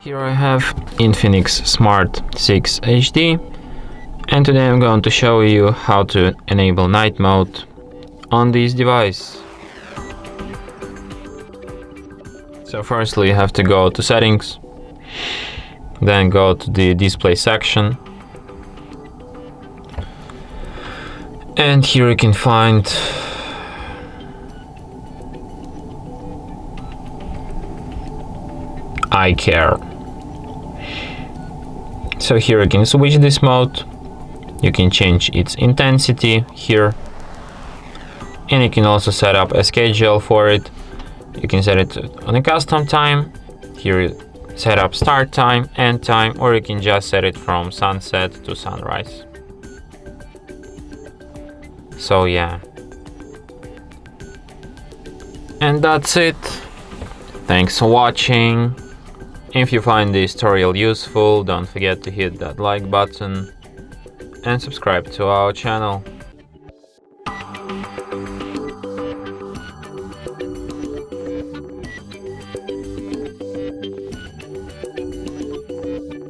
Here I have Infinix Smart 6 HD, and today I'm going to show you how to enable night mode on this device. So firstly you have to go to settings, then go to the display section, and here you can find eye care. So here you can switch this mode, you can change its intensity here, and you can also set up a schedule for it. You can set it on a custom time, here you set up start time, end time, or you can just set it from sunset to sunrise. So yeah, and that's it. Thanks for watching. If you find this tutorial useful, don't forget to hit that like button and subscribe to our channel.